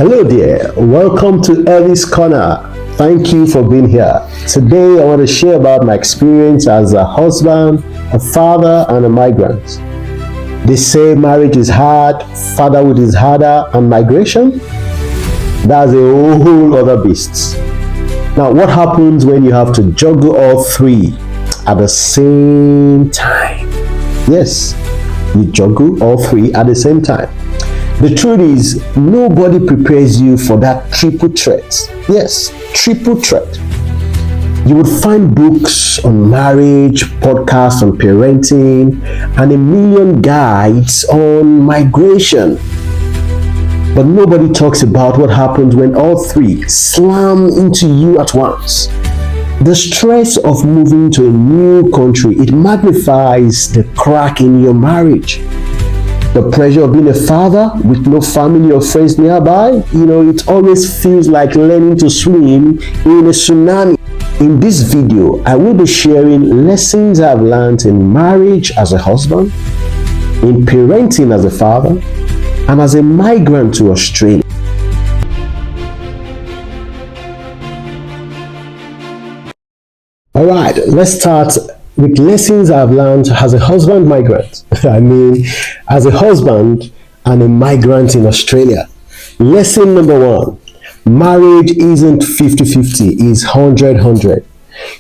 Hello there, welcome to Ellis Corner. Thank you for being here. Today I want to share about my experience as a husband, a father, and a migrant. They say marriage is hard, fatherhood is harder, and migration? That's a whole other beast. Now, what happens when you have to juggle all three at the same time? Yes, you juggle all three at the same time. The truth is, nobody prepares you for that triple threat. Yes, triple threat. You would find books on marriage, podcasts on parenting, and a million guides on migration. But nobody talks about what happens when all three slam into you at once. The stress of moving to a new country, it magnifies the crack in your marriage. The pressure of being a father with no family or friends nearby, it always feels like learning to swim in a tsunami. In this video, I will be sharing lessons I've learned in marriage as a husband, in parenting as a father, and as a migrant to Australia. All right, let's start with lessons I've learned as a husband migrant. As a husband and a migrant in Australia. Lesson number one, marriage isn't 50-50, it's 100-100.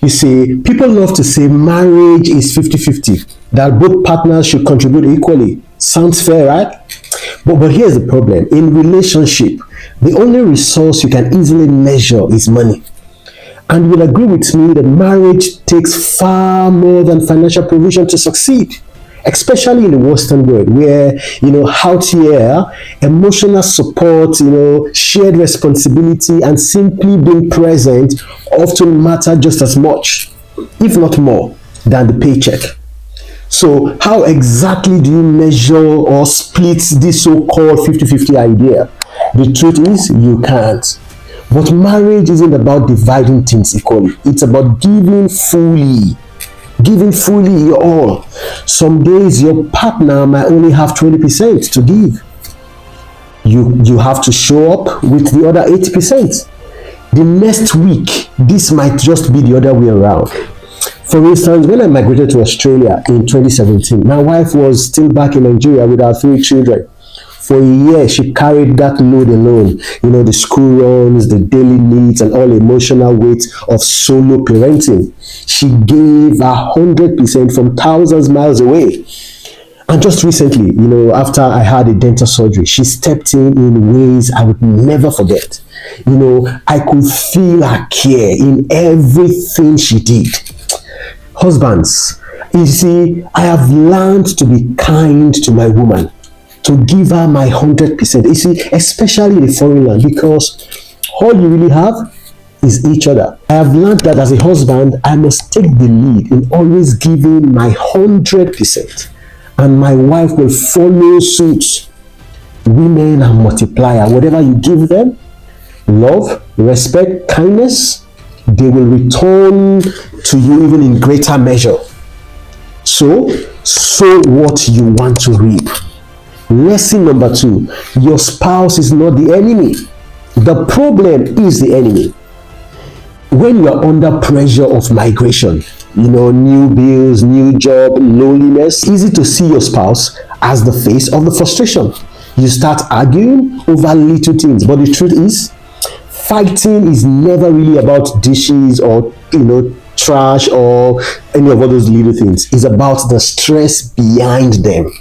You see, people love to say marriage is 50-50, that both partners should contribute equally. Sounds fair, right? But here's the problem. In relationship, the only resource you can easily measure is money. And you will agree with me that marriage takes far more than financial provision to succeed, especially in the Western world where, out here, emotional support, shared responsibility, and simply being present often matter just as much, if not more, than the paycheck. So how exactly do you measure or split this so-called 50-50 idea? The truth is, you can't. But marriage isn't about dividing things equally. It's about giving fully your all. Some days your partner might only have 20% to give. You have to show up with the other 80%. The next week, this might just be the other way around. For instance, when I migrated to Australia in 2017, my wife was still back in Nigeria with our 3 children. For a year, she carried that load alone. The school runs, the daily needs, and all emotional weight of solo parenting. She gave 100% from thousands of miles away. And just recently, after I had a dental surgery, she stepped in ways I would never forget. I could feel her care in everything she did. Husbands, you see, I have learned to be kind to my woman, to give her my 100%. You see, especially in a foreign land, because all you really have is each other. I have learned that as a husband, I must take the lead in always giving my 100%, and my wife will follow suit. Women are multiplier. Whatever you give them, love, respect, kindness, they will return to you even in greater measure. So what you want to reap. Lesson number 2, your spouse is not the enemy. The problem is the enemy. When you are under pressure of migration, new bills, new job, loneliness, easy to see your spouse as the face of the frustration. You start arguing over little things, but the truth is, fighting is never really about dishes or, trash or any of all those little things. It's about the stress behind them.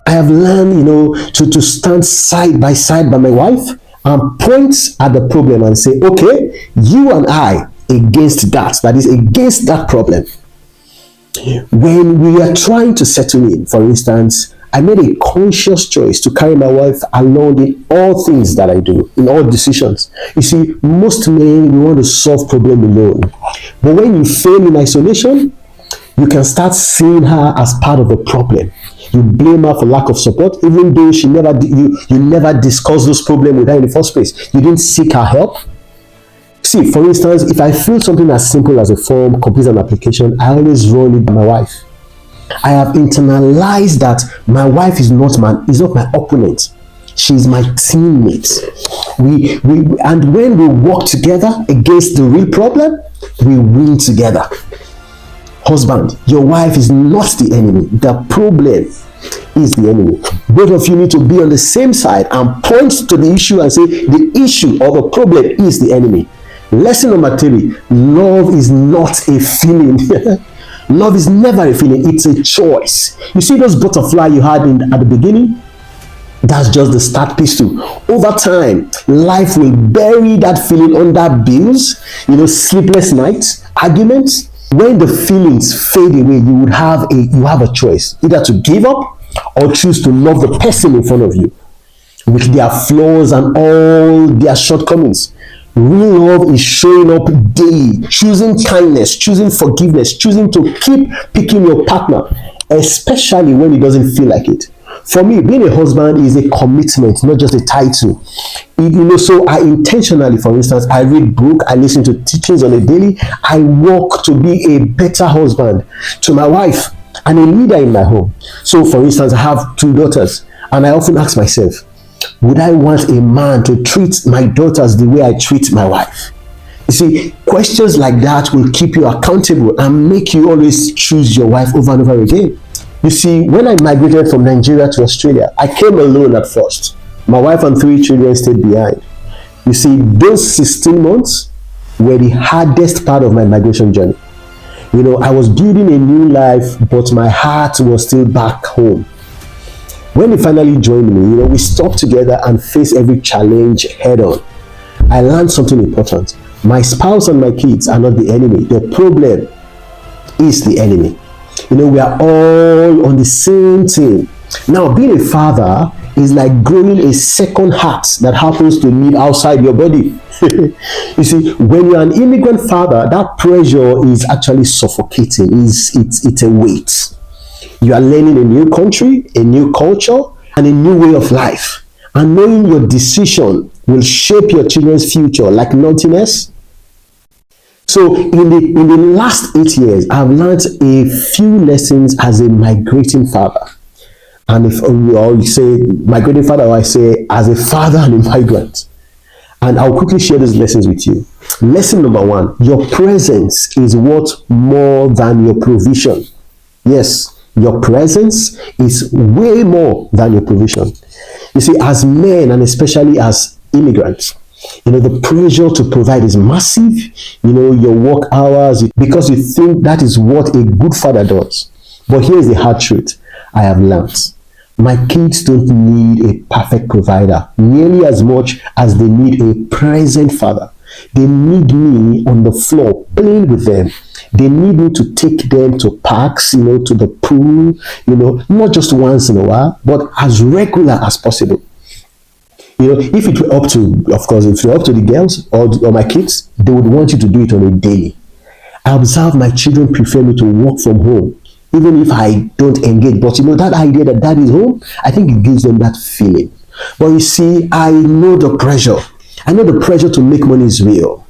I have learned, to stand side by side by my wife and point at the problem and say, okay, you and I against that is against that problem. When we are trying to settle in, for instance, I made a conscious choice to carry my wife along in all things that I do, in all decisions. You see, most men, we want to solve problem alone. But when you fail in isolation, you can start seeing her as part of the problem. You blame her for lack of support, even though you never discussed those problems with her in the first place. You didn't seek her help. See, for instance, if I feel something as simple as a form, complete an application, I always run it by my wife. I have internalized that my wife is not my opponent. She's my teammate. And when we work together against the real problem, we win together. Husband, your wife is not the enemy. The problem is the enemy. Both of you need to be on the same side and point to the issue and say the issue or the problem is the enemy. Lesson number 3, love is not a feeling. Love is never a feeling, it's a choice. You see those butterfly you had at the beginning? That's just the start pistol. Over time, life will bury that feeling under bills, sleepless nights, arguments. When the feelings fade away, you have a choice, either to give up or choose to love the person in front of you with their flaws and all their shortcomings. Real love is showing up daily, choosing kindness, choosing forgiveness, choosing to keep picking your partner, especially when it doesn't feel like it. For me, being a husband is a commitment, not just a title. So I intentionally, for instance, I read books, I listen to teachings on a daily. I work to be a better husband to my wife and a leader in my home. So, for instance, I have 2 daughters, and I often ask myself, would I want a man to treat my daughters the way I treat my wife? You see, questions like that will keep you accountable and make you always choose your wife over and over again. You see, when I migrated from Nigeria to Australia, I came alone at first. My wife and 3 children stayed behind. You see, those 16 months were the hardest part of my migration journey. I was building a new life, but my heart was still back home. When he finally joined me, we stopped together and faced every challenge head on. I learned something important. My spouse and my kids are not the enemy. The problem is the enemy. We are all on the same team. Now, being a father is like growing a second heart that happens to live outside your body. You see, when you're an immigrant father, that pressure is actually suffocating. It's a weight. You are learning a new country, a new culture, and a new way of life. And knowing your decision will shape your children's future like nothing else. So in the last 8 years, I've learned a few lessons as a migrating father. And if you say migrating father, or I say as a father and a migrant. And I'll quickly share these lessons with you. Lesson number 1, your presence is worth more than your provision. Yes, your presence is way more than your provision. You see, as men and especially as immigrants, the pressure to provide is massive. Your work hours, because you think that is what a good father does. But here's the hard truth I have learned. My kids don't need a perfect provider nearly as much as they need a present father. They need me on the floor playing with them. They need me to take them to parks, to the pool, not just once in a while, but as regular as possible. If it were up to, of course, if it were up to the girls or my kids, they would want you to do it on a daily. I observe my children prefer me to work from home, even if I don't engage. But that idea that dad is home, I think it gives them that feeling. But you see, I know the pressure. I know the pressure to make money is real.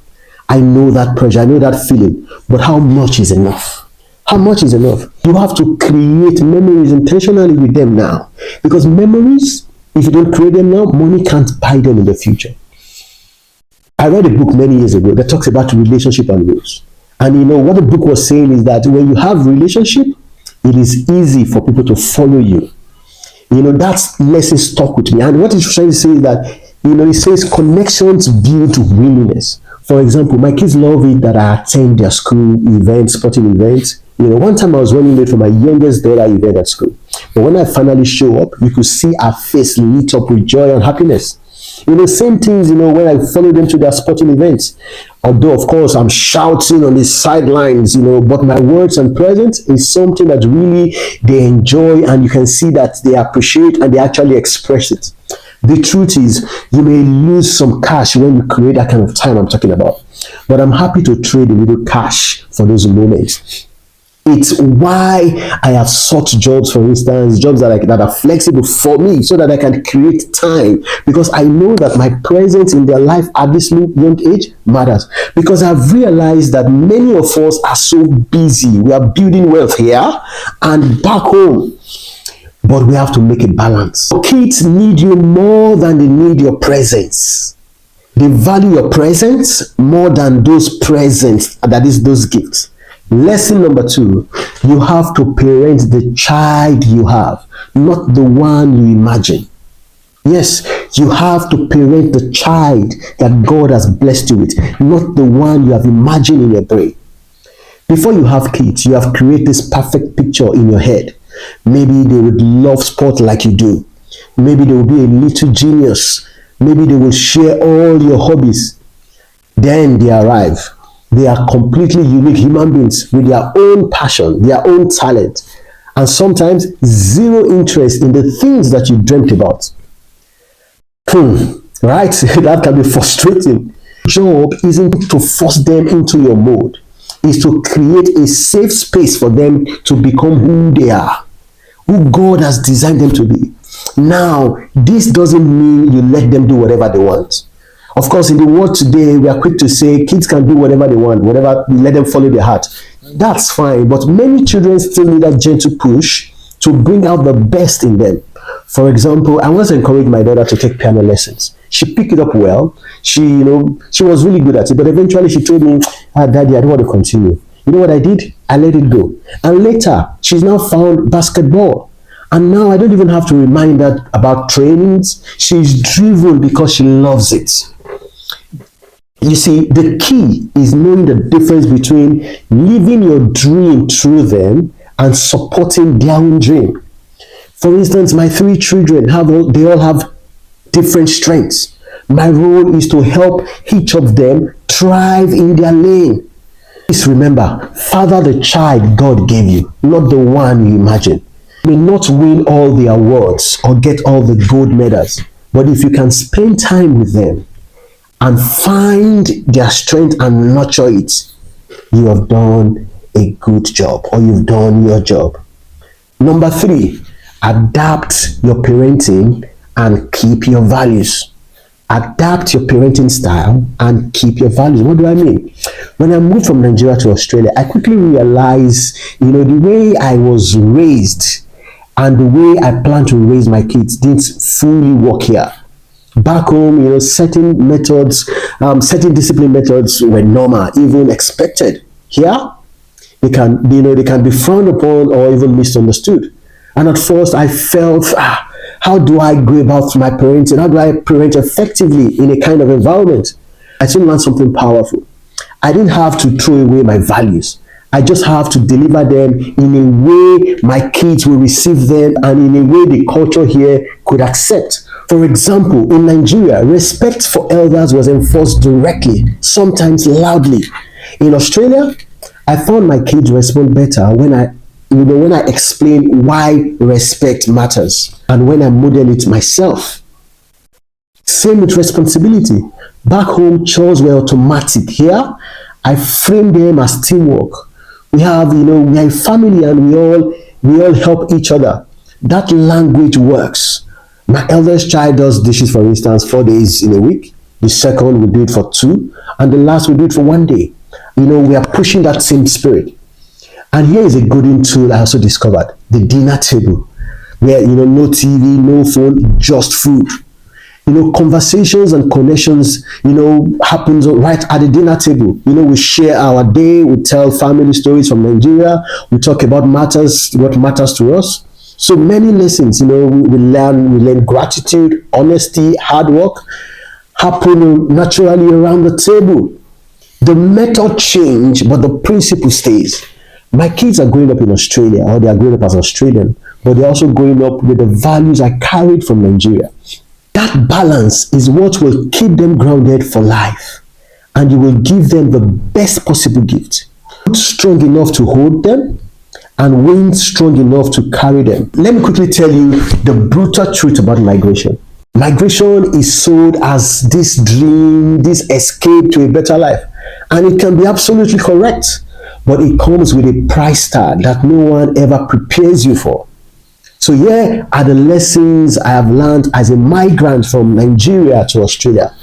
I know that pressure. I know that feeling. But how much is enough? How much is enough? You have to create memories intentionally with them now. Because memories, if you don't create them now, money can't buy them in the future. I read a book many years ago that talks about relationship and rules. And what the book was saying is that when you have relationship, it is easy for people to follow you. That lesson stuck with me. And what it's trying to say is that, it says connections build willingness. For example, my kids love it that I attend their school events, sporting events. One time I was running late for my youngest daughter event at school. But when I finally show up, you could see her face lit up with joy and happiness. Same things, when I follow them to their sporting events. Although, of course, I'm shouting on the sidelines, but my words and presence is something that really they enjoy, and you can see that they appreciate and they actually express it. The truth is, you may lose some cash when you create that kind of time I'm talking about. But I'm happy to trade a little cash for those moments. It's why I have sought jobs, for instance, jobs that are flexible for me so that I can create time, because I know that my presence in their life at this young age matters. Because I've realized that many of us are so busy. We are building wealth here and back home. but we have to make a balance. Kids need you more than they need your presence. They value your presence more than those presents, that is, those gifts. Lesson number 2, you have to parent the child you have, not the one you imagine. Yes, you have to parent the child that God has blessed you with, not the one you have imagined in your brain. Before you have kids, you have created this perfect picture in your head. Maybe they would love sport like you do. Maybe they will be a little genius. Maybe they will share all your hobbies. Then they arrive. They are completely unique human beings with their own passion, their own talent, and sometimes zero interest in the things that you dreamt about. Right? That can be frustrating. Job isn't to force them into your mold. It's to create a safe space for them to become who they are, who God has designed them to be. Now, this doesn't mean you let them do whatever they want. Of course, in the world today, we are quick to say kids can do whatever they want, whatever, let them follow their heart. That's fine, but many children still need that gentle push to bring out the best in them. For example, I once encouraged my daughter to take piano lessons. She picked it up well. She was really good at it, but eventually she told me, Daddy, I don't want to continue. You know what I did? I let it go. And later, she's now found basketball. And now I don't even have to remind her about trainings. She's driven because she loves it. You see, the key is knowing the difference between living your dream through them and supporting their own dream. For instance, my 3 children, they all have different strengths. My role is to help each of them thrive in their lane. Please remember, father the child God gave you, not the one you imagine. You may not win all the awards or get all the gold medals, but if you can spend time with them and find their strength and nurture it, you have done a good job, or you've done your job. Number 3, adapt your parenting and keep your values. Adapt your parenting style and keep your values. What do I mean? When I moved from Nigeria to Australia, I quickly realized, the way I was raised and the way I plan to raise my kids didn't fully work here. Back home, certain discipline methods were normal, even expected. Here, they can be frowned upon or even misunderstood. And at first, I felt, how do I go about my parenting? How do I parent effectively in a kind of environment? I soon learned something powerful. I didn't have to throw away my values. I just have to deliver them in a way my kids will receive them and in a way the culture here could accept. For example, in Nigeria, respect for elders was enforced directly, sometimes loudly. In Australia, I found my kids respond better when I explain why respect matters and when I model it myself. Same with responsibility. Back home, chores were automatic. Here, I frame them as teamwork. We are a family and we all help each other. That language works. My eldest child does dishes, for instance, 4 days in a week. The second will do it for 2, and the last will do it for 1 day. We are pushing that same spirit. And here is a golden tool I also discovered: the dinner table, where no TV, no phone, just food. Conversations and connections, happens right at the dinner table. We share our day, we tell family stories from Nigeria, we talk about what matters to us. So many lessons, we learn gratitude, honesty, hard work, happen naturally around the table. The method change, but the principle stays. My kids are growing up in Australia, or they are growing up as Australian, but they're also growing up with the values I carried from Nigeria. That balance is what will keep them grounded for life, and you will give them the best possible gift. Strong enough to hold them, and wings strong enough to carry them. Let me quickly tell you the brutal truth about migration. Migration is sold as this dream, this escape to a better life, and it can be absolutely correct, but it comes with a price tag that no one ever prepares you for. So here are the lessons I have learned as a migrant from Nigeria to Australia.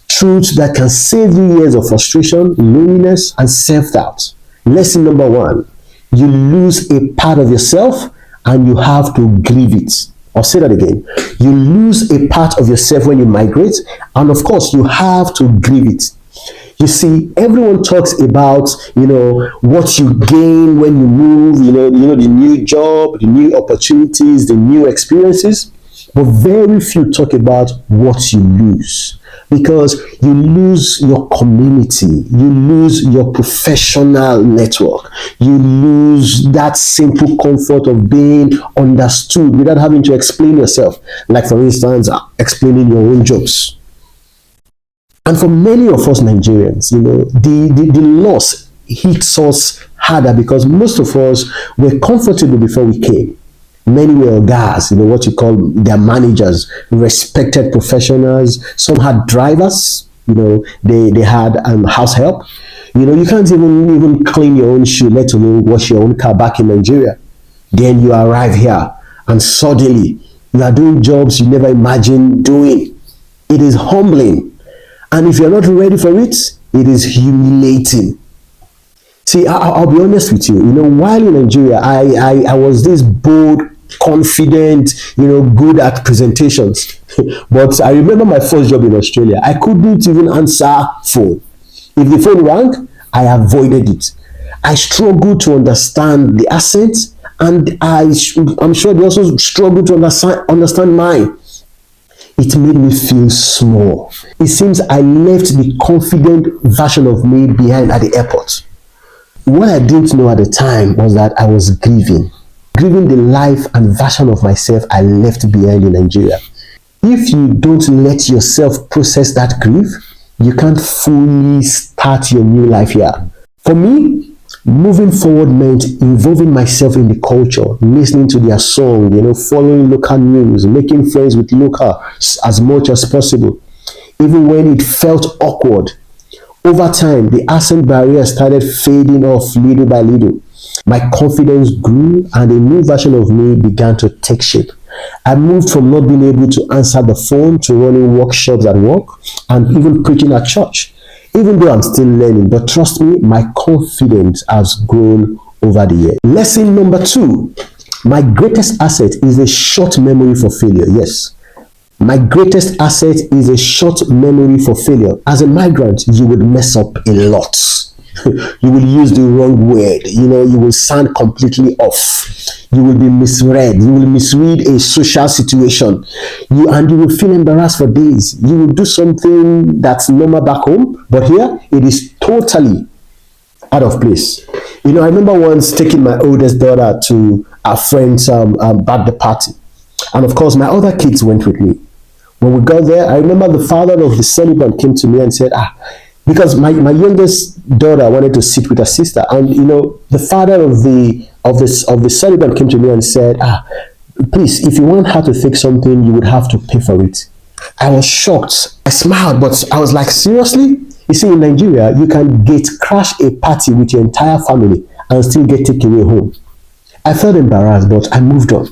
Truths that can save you years of frustration, loneliness, and self-doubt. Lesson number 1, you lose a part of yourself and you have to grieve it. I'll say that again. You lose a part of yourself when you migrate, and of course, you have to grieve it. You see, everyone talks about, what you gain when you move, the new job, the new opportunities, the new experiences, but very few talk about what you lose. Because you lose your community, you lose your professional network, you lose that simple comfort of being understood without having to explain yourself. Like, for instance, explaining your own jokes. And for many of us Nigerians, the loss hits us harder because most of us were comfortable before we came. Many were guys, what you call their managers, respected professionals. Some had drivers, they had house help. You can't even clean your own shoe, let alone wash your own car back in Nigeria. Then you arrive here and suddenly you are doing jobs you never imagined doing. It is humbling. And if you're not ready for it, it is humiliating. See, I'll be honest with you. While in Nigeria, I was this bold, confident, good at presentations. But I remember my first job in Australia. I couldn't even answer phone. If the phone rang, I avoided it. I struggled to understand the accent, and I'm sure they also struggled to understand mine. It made me feel small. It seems I left the confident version of me behind at the airport. What I didn't know at the time was that I was grieving the life and version of myself I left behind in Nigeria. If you don't let yourself process that grief, you can't fully start your new life here. For me, moving forward meant involving myself in the culture, listening to their song, following local news, making friends with locals as much as possible, even when it felt awkward. Over time, the accent barrier started fading off little by little. My confidence grew and a new version of me began to take shape. I moved from not being able to answer the phone to running workshops at work and even preaching at church. Even though I'm still learning, but trust me, my confidence has grown over the years. Lesson number 2, my greatest asset is a short memory for failure. Yes, my greatest asset is a short memory for failure. As a migrant, you would mess up a lot. You will use the wrong word. You will sound completely off. You will be misread. You will misread a social situation. You will feel embarrassed for days. You will do something that's normal back home, but here it is totally out of place. I remember once taking my oldest daughter to a friend's birthday party, and of course my other kids went with me. When we got there, I remember the father of the celebrant came to me and said, because my youngest daughter wanted to sit with her sister, and the father of the celebrant came to me and said, please, if you want her to fix something, you would have to pay for it. I was shocked. I smiled, but I was like, seriously? You see, in Nigeria, you can crash a party with your entire family and still get taken away home. I felt embarrassed, but I moved on.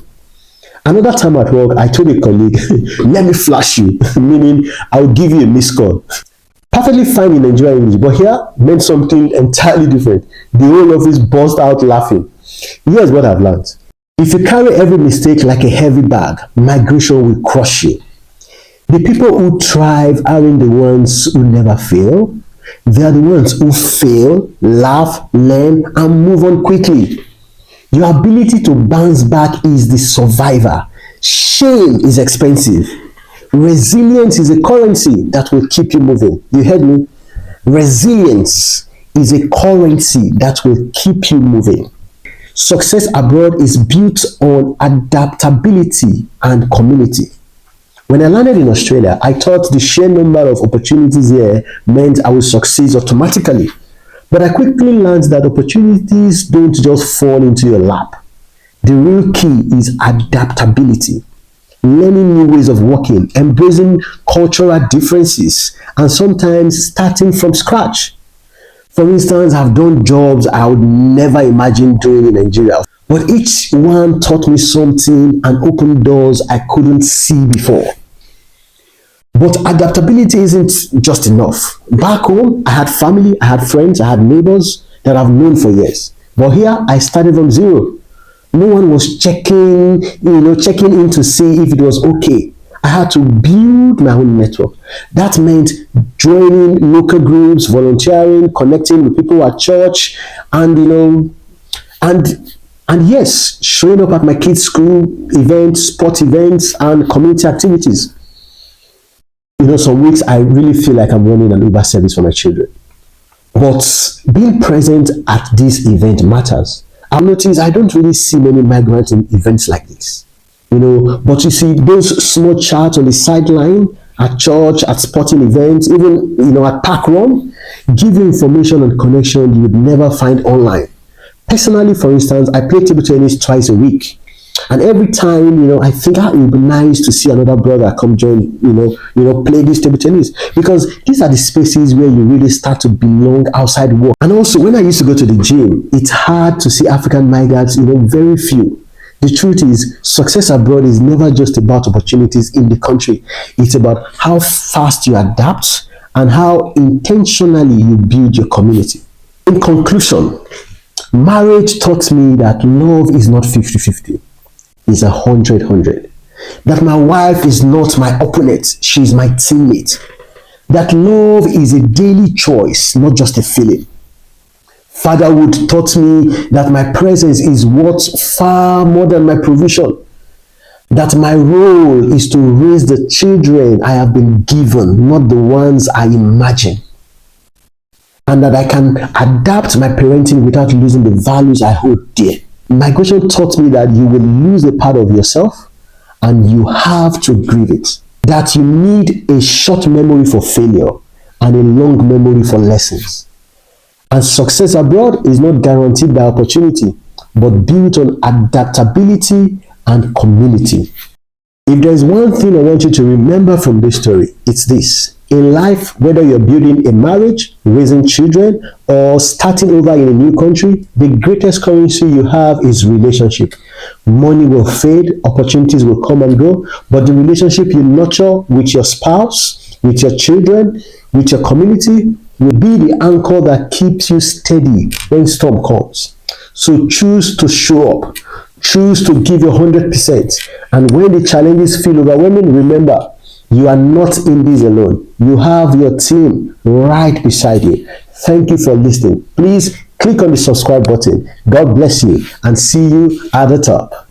Another time at work, I told a colleague, let me flash you, meaning I'll give you a missed call. Perfectly fine in Nigerian English, but here meant something entirely different. The whole office burst out laughing. Here's what I've learned. If you carry every mistake like a heavy bag, migration will crush you. The people who thrive aren't the ones who never fail. They are the ones who fail, laugh, learn, and move on quickly. Your ability to bounce back is the survivor. Shame is expensive. Resilience is a currency that will keep you moving. You heard me? Resilience is a currency that will keep you moving. Success abroad is built on adaptability and community. When I landed in Australia, I thought the sheer number of opportunities here meant I would succeed automatically. But I quickly learned that opportunities don't just fall into your lap. The real key is adaptability. Learning new ways of working, embracing cultural differences, and sometimes starting from scratch. For instance, I've done jobs I would never imagine doing in Nigeria, but each one taught me something and opened doors I couldn't see before. But adaptability isn't just enough. Back home, I had family, I had friends, I had neighbors that I've known for years. But here, I started from zero. No one was checking in to see if it was okay. I had to build my own network. That meant joining local groups, volunteering, connecting with people at church, and and and yes, showing up at my kids' school events, sport events, and community activities. Some weeks I really feel like I'm running an Uber service for my children. But being present at this event matters. I've noticed I don't really see many migrants in events like this. But you see those small chats on the sideline at church, at sporting events, even at park run, give you information and connection you would never find online. Personally, for instance, I play table tennis twice a week. And every time, I think it would be nice to see another brother come join, play this table tennis. Because these are the spaces where you really start to belong outside work. And also, when I used to go to the gym, it's hard to see African migrants, very few. The truth is, success abroad is never just about opportunities in the country. It's about how fast you adapt and how intentionally you build your community. In conclusion, marriage taught me that love is not 50-50. It's 100-100. That my wife is not my opponent, she's my teammate. That love is a daily choice, not just a feeling. Fatherhood taught me that my presence is worth far more than my provision. That my role is to raise the children I have been given, not the ones I imagine. And that I can adapt my parenting without losing the values I hold dear. Migration taught me that you will lose a part of yourself and you have to grieve it. That you need a short memory for failure and a long memory for lessons. And success abroad is not guaranteed by opportunity, but built on adaptability and community. If there's one thing I want you to remember from this story, it's this. In life, whether you're building a marriage, raising children, or starting over in a new country, the greatest currency you have is relationship. Money will fade, opportunities will come and go, but the relationship you nurture with your spouse, with your children, with your community will be the anchor that keeps you steady when storm comes. So choose to show up. Choose to give your 100%. And when the challenges feel overwhelming, remember, you are not in this alone. You have your team right beside you. Thank you for listening. Please click on the subscribe button. God bless you and see you at the top.